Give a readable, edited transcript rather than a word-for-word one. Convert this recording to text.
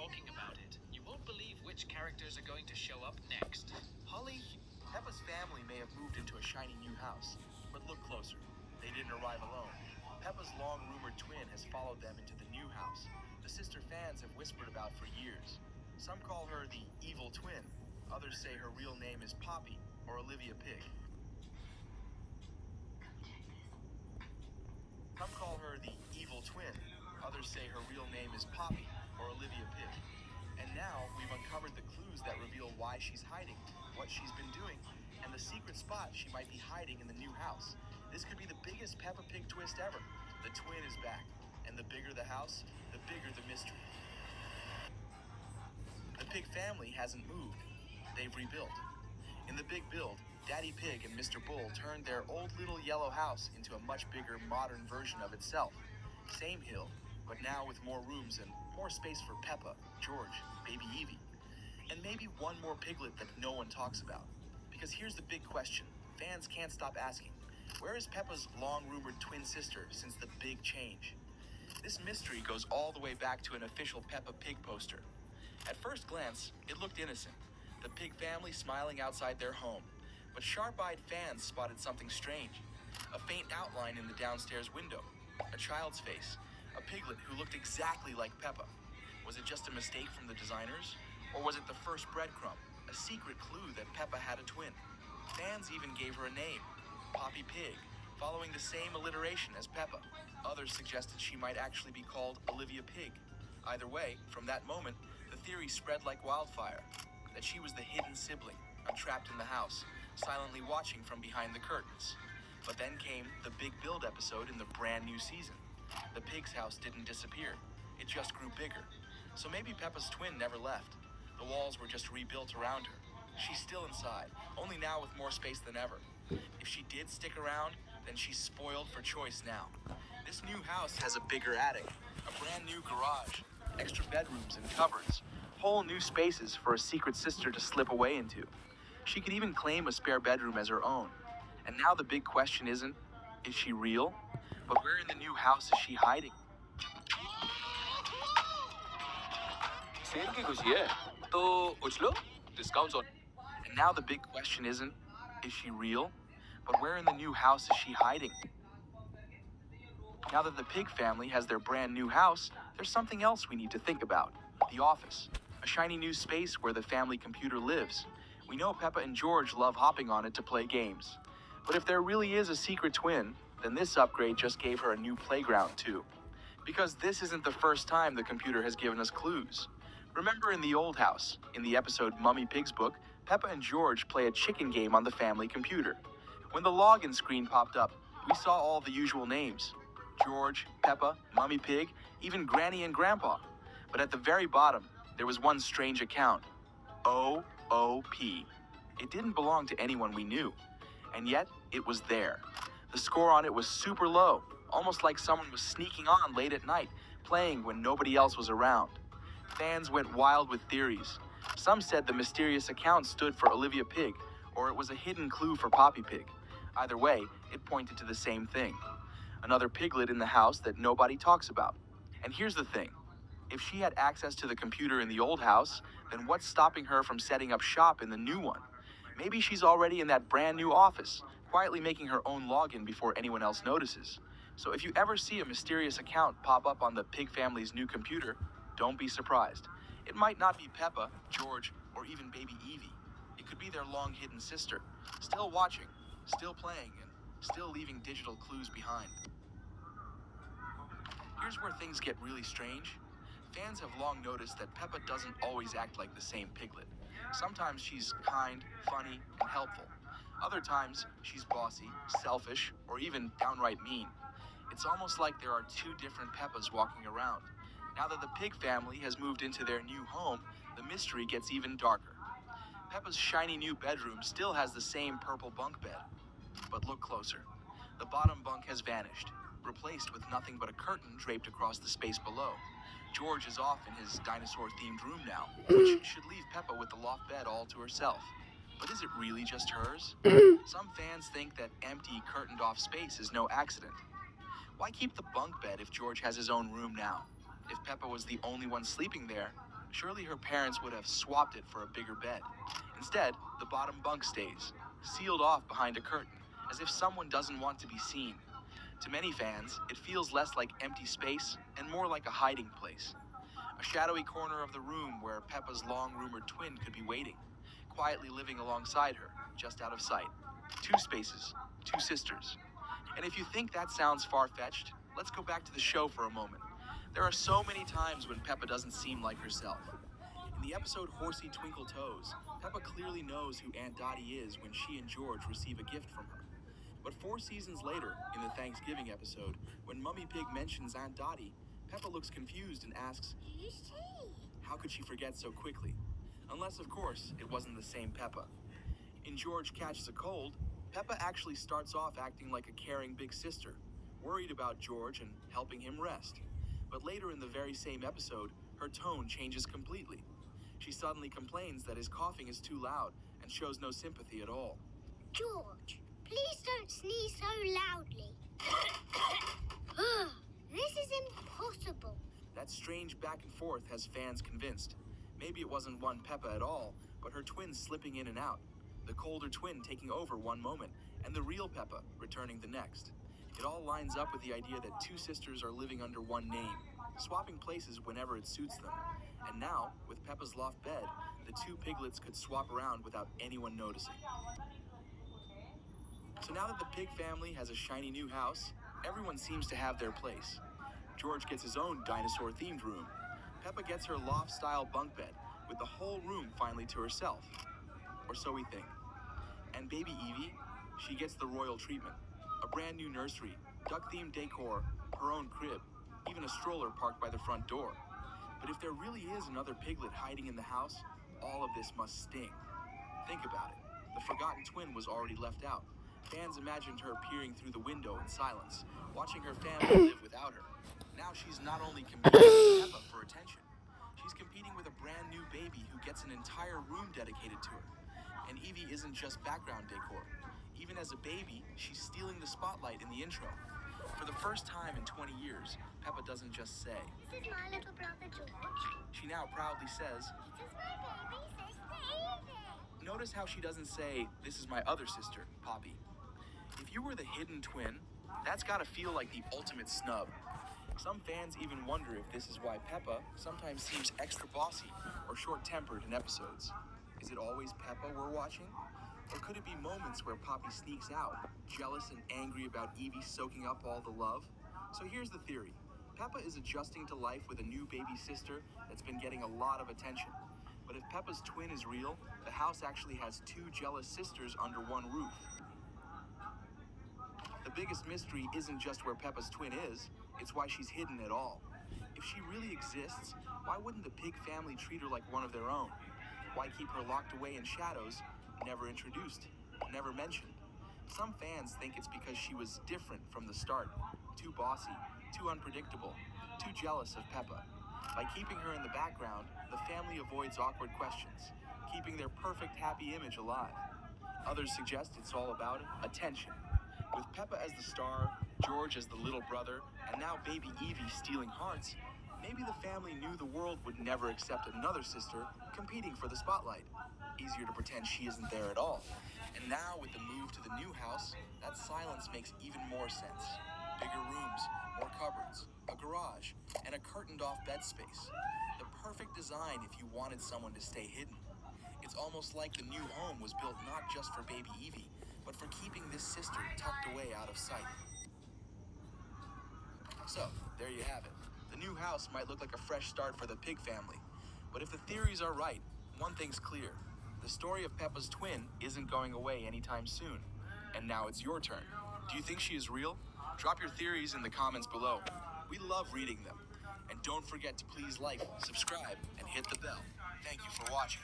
talking about it. You won't believe which characters are going to show up next. Holly, Peppa's family may have moved into a shiny new house, but look closer. They didn't arrive alone. Peppa's long-rumored twin has followed them into the new house. The sister fans have whispered about for years. Some call her the evil twin. Others say her real name is Poppy or Olivia Pig. Some call her the evil twin. Others say her real name is Poppy or Olivia Pig. And now we've uncovered the clues that reveal why she's hiding, what she's been doing, and the secret spot she might be hiding in the new house. This could be the biggest Peppa Pig twist ever. The twin is back, and the bigger the house, the bigger the mystery. The Pig family hasn't moved. They've rebuilt. In the big build, Daddy Pig and Mr. Bull turned their old little yellow house into a much bigger modern version of itself. Same hill, but now with more rooms and more space for Peppa, George, baby Evie. And maybe one more piglet that no one talks about. Because here's the big question fans can't stop asking. Where is Peppa's long-rumored twin sister since the big change? This mystery goes all the way back to an official Peppa Pig poster. At first glance, it looked innocent. The Pig family smiling outside their home. But sharp-eyed fans spotted something strange. A faint outline in the downstairs window. A child's face. A piglet who looked exactly like Peppa. Was it just a mistake from the designers? Or was it the first breadcrumb? A secret clue that Peppa had a twin? Fans even gave her a name. Poppy Pig, following the same alliteration as Peppa. Others suggested she might actually be called Olivia Pig. Either way, from that moment, the theory spread like wildfire. That she was the hidden sibling, trapped in the house, silently watching from behind the curtains. But then came the big build episode in the brand new season. The pig's house didn't disappear. It just grew bigger. So maybe Peppa's twin never left. The walls were just rebuilt around her. She's still inside, only now with more space than ever. If she did stick around, then she's spoiled for choice now. This new house has a bigger attic, a brand new garage, extra bedrooms and cupboards, whole new spaces for a secret sister to slip away into. She could even claim a spare bedroom as her own. And now the big question isn't, is she real? But where in the new house is she hiding? सेल की खुशी है तो उछलो discounts on. And now the big question isn't, is she real? But where in the new house is she hiding? Now that the Pig family has their brand new house, there's something else we need to think about. The office. A shiny new space where the family computer lives. We know Peppa and George love hopping on it to play games. But if there really is a secret twin, then this upgrade just gave her a new playground too. Because this isn't the first time the computer has given us clues. Remember in the old house, in the episode Mummy Pig's Book, Peppa and George play a chicken game on the family computer. When the login screen popped up, we saw all the usual names. George, Peppa, Mummy Pig, even Granny and Grandpa. But at the very bottom, there was one strange account. OOP. It didn't belong to anyone we knew. And yet, it was there. The score on it was super low, almost like someone was sneaking on late at night, playing when nobody else was around. Fans went wild with theories. Some said the mysterious account stood for Olivia Pig, or it was a hidden clue for Poppy Pig. Either way, it pointed to the same thing. Another piglet in the house that nobody talks about. And here's the thing. If she had access to the computer in the old house, then what's stopping her from setting up shop in the new one? Maybe she's already in that brand new office, quietly making her own login before anyone else notices. So if you ever see a mysterious account pop up on the Pig family's new computer, don't be surprised. It might not be Peppa, George, or even baby Evie. It could be their long-hidden sister, still watching, still playing, and still leaving digital clues behind. Here's where things get really strange. Fans have long noticed that Peppa doesn't always act like the same piglet. Sometimes she's kind, funny, and helpful. Other times, she's bossy, selfish, or even downright mean. It's almost like there are two different Peppas walking around. Now that the Pig family has moved into their new home, the mystery gets even darker. Peppa's shiny new bedroom still has the same purple bunk bed. But look closer. The bottom bunk has vanished, replaced with nothing but a curtain draped across the space below. George is off in his dinosaur-themed room now, which should leave Peppa with the loft bed all to herself. But is it really just hers? Some fans think that empty, curtained-off space is no accident. Why keep the bunk bed if George has his own room now? If Peppa was the only one sleeping there, Surely her parents would have swapped it for a bigger bed. Instead, the bottom bunk stays, sealed off behind a curtain, as if someone doesn't want to be seen. To many fans, it feels less like empty space and more like a hiding place. A shadowy corner of the room where Peppa's long-rumored twin could be waiting, quietly living alongside her, just out of sight. Two spaces, two sisters. And if you think that sounds far-fetched, let's go back to the show for a moment. There are so many times when Peppa doesn't seem like herself. In the episode Horsey Twinkle Toes, Peppa clearly knows who Aunt Dottie is when she and George receive a gift from her. But 4 seasons later, in the Thanksgiving episode, when Mummy Pig mentions Aunt Dottie, Peppa looks confused and asks, Who's she? how could she forget so quickly? Unless, of course, it wasn't the same Peppa. In George Catches a Cold, Peppa actually starts off acting like a caring big sister, worried about George and helping him rest. But later in the very same episode, her tone changes completely. She suddenly complains that his coughing is too loud and shows no sympathy at all. George, please don't sneeze so loudly. This is impossible. That strange back and forth has fans convinced. Maybe it wasn't one Peppa at all, but her twins slipping in and out. The colder twin taking over one moment, and the real Peppa returning the next. It all lines up with the idea that two sisters are living under one name, swapping places whenever it suits them. And now, with Peppa's loft bed, the two piglets could swap around without anyone noticing. So now that the pig family has a shiny new house, everyone seems to have their place. George gets his own dinosaur-themed room. Peppa gets her loft-style bunk bed, with the whole room finally to herself. Or so we think. And baby Evie, she gets the royal treatment. A brand new nursery, duck-themed decor, her own crib, even a stroller parked by the front door. But if there really is another piglet hiding in the house, all of this must sting. Think about it. The forgotten twin was already left out. Fans imagined her peering through the window in silence, watching her family live without her. Now she's not only competing with Peppa for attention, she's competing with a brand new baby who gets an entire room dedicated to her. And Evie isn't just background decor. Even as a baby, she's stealing the spotlight in the intro. For the first time in 20 years, Peppa doesn't just say. This is my little brother George. She now proudly says, This is my baby sister Evie. notice how she doesn't say, this is my other sister, Poppy. If you were the hidden twin, that's gotta feel like the ultimate snub. Some fans even wonder if this is why Peppa sometimes seems extra bossy or short-tempered in episodes. Is it always Peppa we're watching? Or could it be moments where Poppy sneaks out, jealous and angry about Evie soaking up all the love? So here's the theory. Peppa is adjusting to life with a new baby sister that's been getting a lot of attention. But if Peppa's twin is real, the house actually has 2 jealous sisters under one roof. The biggest mystery isn't just where Peppa's twin is, it's why she's hidden at all. If she really exists, why wouldn't the pig family treat her like one of their own? Why keep her locked away in shadows, never introduced, never mentioned? Some fans think it's because she was different from the start, too bossy, too unpredictable, too jealous of Peppa. By keeping her in the background, the family avoids awkward questions, keeping their perfect happy image alive. Others suggest it's all about attention. With Peppa as the star, George as the little brother, and now baby Evie stealing hearts, maybe the family knew the world would never accept another sister competing for the spotlight. Easier to pretend she isn't there at all. And now with the move to the new house, that silence makes even more sense. Bigger rooms, more cupboards, a garage, and a curtained-off bed space. The perfect design if you wanted someone to stay hidden. It's almost like the new home was built not just for baby Evie, but for keeping this sister tucked away out of sight. So, there you have it. The new house might look like a fresh start for the pig family. But if the theories are right, one thing's clear. The story of Peppa's twin isn't going away anytime soon. And now it's your turn. Do you think she is real? Drop your theories in the comments below. We love reading them. And don't forget to please like, subscribe, and hit the bell. Thank you for watching.